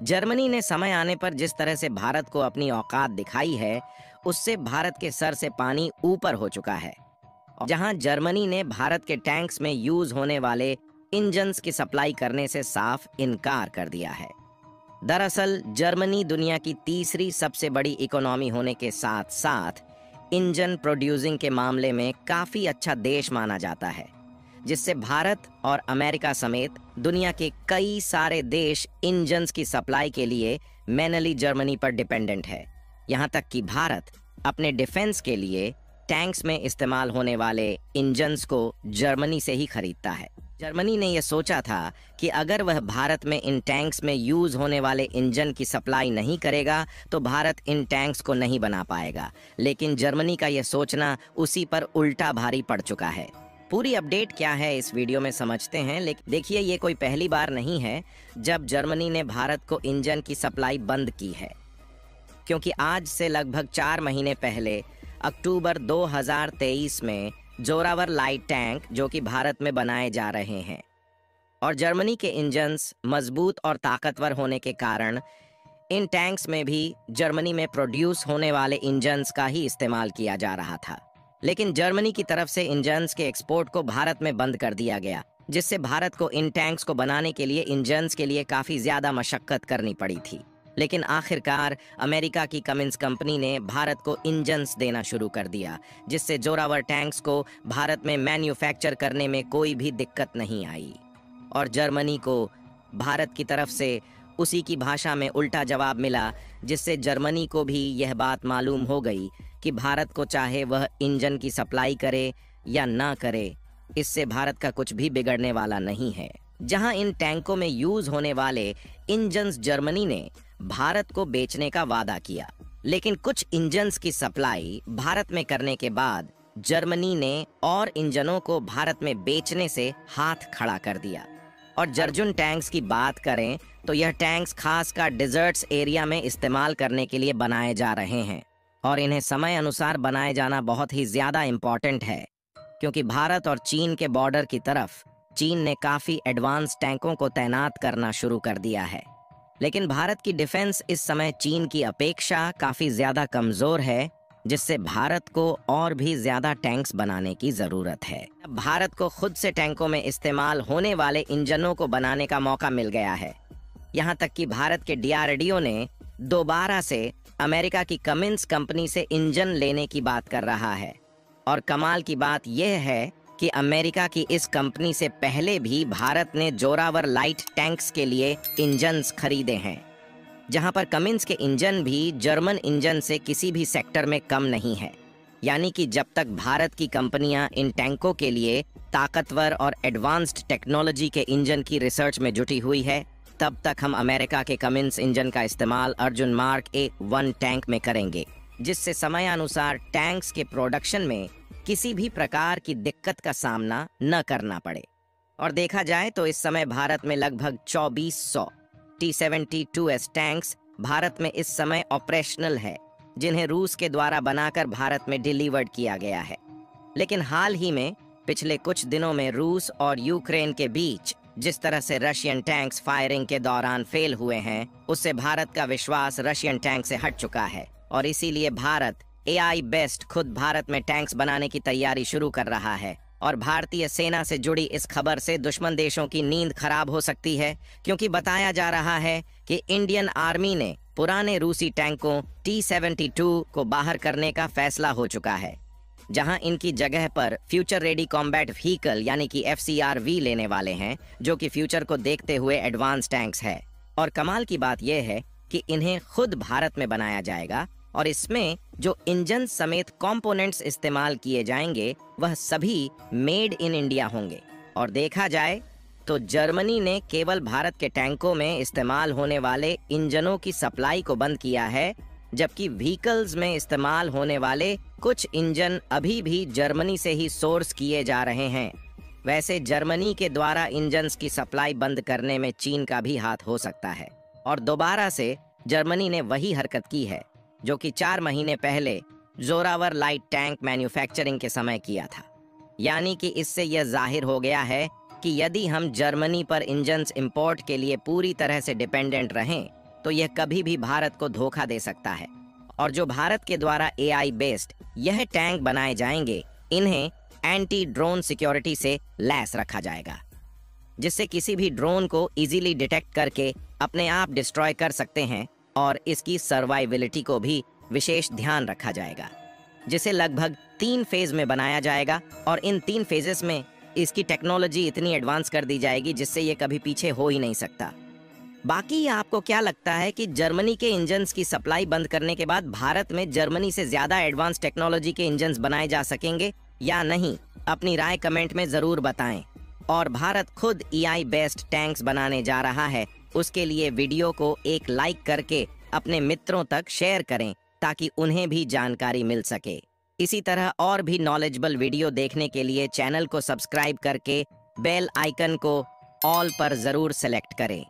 Germany ने समय आने पर जिस तरह से भारत को अपनी औकात दिखाई है, उससे भारत के सर से पानी ऊपर हो चुका है। जहां जर्मनी ने भारत के टैंक्स में यूज होने वाले इंजन्स की सप्लाई करने से साफ इनकार कर दिया है। दरअसल जर्मनी दुनिया की तीसरी सबसे बड़ी इकोनॉमी होने के साथ साथ इंजन प्रोड्यूसिंग के मामले में काफी अच्छा देश माना जाता है, जिससे भारत और अमेरिका समेत दुनिया के कई सारे देश इंजन्स की सप्लाई के लिए मेनली जर्मनी पर डिपेंडेंट है। यहाँ तक कि भारत अपने डिफेंस के लिए टैंक्स में इस्तेमाल होने वाले इंजन्स को जर्मनी से ही खरीदता है। जर्मनी ने यह सोचा था कि अगर वह भारत में इन टैंक्स में यूज होने वाले इंजन की सप्लाई नहीं करेगा तो भारत इन टैंक्स को नहीं बना पाएगा, लेकिन जर्मनी का यह सोचना उसी पर उल्टा भारी पड़ चुका है। पूरी अपडेट क्या है इस वीडियो में समझते हैं, लेकिन देखिए ये कोई पहली बार नहीं है जब जर्मनी ने भारत को इंजन की सप्लाई बंद की है, क्योंकि आज से लगभग 4 महीने पहले अक्टूबर 2023 में जोरावर लाइट टैंक जो कि भारत में बनाए जा रहे हैं और जर्मनी के इंजन्स मजबूत और ताकतवर होने के कारण इन टैंक्स में भी जर्मनी में प्रोड्यूस होने वाले इंजन्स का ही इस्तेमाल किया जा रहा था। लेकिन जर्मनी की तरफ से इंजन्स के एक्सपोर्ट को भारत में बंद कर दिया गया, जिससे भारत को इन टैंक्स को बनाने के लिए इंजन्स के लिए काफ़ी ज़्यादा मशक्कत करनी पड़ी थी। लेकिन आखिरकार अमेरिका की कमिंस कंपनी ने भारत को इंजन्स देना शुरू कर दिया, जिससे जोरावर टैंक्स को भारत में मैन्युफैक्चर करने में कोई भी दिक्कत नहीं आई और जर्मनी को भारत की तरफ से उसी की भाषा में उल्टा जवाब मिला, जिससे जर्मनी को भी यह बात मालूम हो गई कि भारत को चाहे वह इंजन की सप्लाई करे या ना करे, इससे भारत का कुछ भी बिगड़ने वाला नहीं है। जहां इन टैंकों में यूज होने वाले इंजन्स जर्मनी ने भारत को बेचने का वादा किया, लेकिन कुछ इंजन्स की सप्लाई भारत में करने के बाद जर्मनी ने और इंजनों को भारत में बेचने से हाथ खड़ा कर दिया। और जर्जुन टैंक्स की बात करें तो यह टैंक्स खासकर डिजर्ट्स एरिया में इस्तेमाल करने के लिए बनाए जा रहे हैं और इन्हें समय अनुसार बनाए जाना बहुत ही ज़्यादा इम्पॉर्टेंट है, क्योंकि भारत और चीन के बॉर्डर की तरफ चीन ने काफ़ी एडवांस टैंकों को तैनात करना शुरू कर दिया है। लेकिन भारत की डिफेंस इस समय चीन की अपेक्षा काफ़ी ज़्यादा कमज़ोर है, जिससे भारत को और भी ज़्यादा टैंक्स बनाने की ज़रूरत है। अब भारत को खुद से टैंकों में इस्तेमाल होने वाले इंजनों को बनाने का मौका मिल गया है। यहाँ तक कि भारत के DRDO ने दोबारा से अमेरिका की कमिंस कंपनी से इंजन लेने की बात कर रहा है और कमाल की बात यह है कि अमेरिका की इस कंपनी से पहले भी भारत ने जोरावर लाइट टैंक्स के लिए इंजन्स खरीदे हैं, जहां पर कमिंस के इंजन भी जर्मन इंजन से किसी भी सेक्टर में कम नहीं है। यानी कि जब तक भारत की कंपनियां इन टैंकों के लिए ताकतवर और एडवांस्ड टेक्नोलॉजी के इंजन की रिसर्च में जुटी हुई है, तब तक हम अमेरिका के कमिंस इंजन का इस्तेमाल अर्जुन मार्क A1 टैंक में करेंगे, जिससे समयानुसार टैंक्स के प्रोडक्शन में किसी भी प्रकार की दिक्कत का सामना न करना पड़े। और देखा जाए तो इस समय भारत में लगभग 2400 T-72S टैंक्स भारत में इस समय ऑपरेशनल है, जिन्हें रूस के द्वारा बनाकर भारत में डिलीवर्ड किया गया है। लेकिन हाल ही में पिछले कुछ दिनों में रूस और यूक्रेन के बीच जिस तरह से रशियन टैंक्स फायरिंग के दौरान फेल हुए हैं, उससे भारत का विश्वास रशियन टैंक से हट चुका है और इसीलिए भारत AI बेस्ट खुद भारत में टैंक्स बनाने की तैयारी शुरू कर रहा है। और भारतीय सेना से जुड़ी इस खबर से दुश्मन देशों की नींद खराब हो सकती है, क्योंकि बताया जा रहा है कि इंडियन आर्मी ने पुराने रूसी टैंकों T-72 को बाहर करने का फैसला हो चुका है, जहां इनकी जगह पर फ्यूचर रेडी कॉम्बैट व्हीकल यानी कि FCRV लेने वाले हैं, जो कि फ्यूचर को देखते हुए एडवांस टैंक्स है। और कमाल की बात यह है कि इन्हें खुद भारत में बनाया जाएगा और इसमें जो इंजन समेत कंपोनेंट्स इस्तेमाल किए जाएंगे वह सभी मेड इन इंडिया होंगे। और देखा जाए तो जर्मनी ने केवल भारत के टैंकों में इस्तेमाल होने वाले इंजनों की सप्लाई को बंद किया है, जबकि व्हीकल्स में इस्तेमाल होने वाले कुछ इंजन अभी भी जर्मनी से ही सोर्स किए जा रहे हैं। वैसे जर्मनी के द्वारा इंजन्स की सप्लाई बंद करने में चीन का भी हाथ हो सकता है और दोबारा से जर्मनी ने वही हरकत की है जो कि 4 महीने पहले जोरावर लाइट टैंक मैन्युफैक्चरिंग के समय किया था। यानी कि इससे यह जाहिर हो गया है कि यदि हम जर्मनी पर इंजन्स इंपोर्ट के लिए पूरी तरह से डिपेंडेंट रहें तो यह कभी भी भारत को धोखा दे सकता है। और जो भारत के द्वारा एआई बेस्ड यह टैंक बनाए जाएंगे, इन्हें एंटी ड्रोन सिक्योरिटी से लैस रखा जाएगा, जिससे किसी भी ड्रोन को इजीली डिटेक्ट करके अपने आप डिस्ट्रॉय कर सकते हैं। और इसकी सर्वाइविलिटी को भी विशेष ध्यान रखा जाएगा, जिसे लगभग 3 फेज में बनाया जाएगा। और इन 3 फेजेस में इसकी टेक्नोलॉजी इतनी एडवांस कर दी जाएगी जिससे ये कभी पीछे हो ही नहीं सकता। बाकी आपको क्या लगता है कि जर्मनी के इंजन्स की सप्लाई बंद करने के बाद भारत में जर्मनी से ज्यादा एडवांस टेक्नोलॉजी के इंजन्स बनाए जा सकेंगे या नहीं? अपनी राय कमेंट में जरूर बताएं। और भारत खुद एआई बेस्ड टैंक्स बनाने जा रहा है, उसके लिए वीडियो को एक लाइक करके अपने मित्रों तक शेयर करें ताकि उन्हें भी जानकारी मिल सके। इसी तरह और भी नॉलेजेबल वीडियो देखने के लिए चैनल को सब्सक्राइब करके बेल आइकन को ऑल पर जरूर सेलेक्ट करें।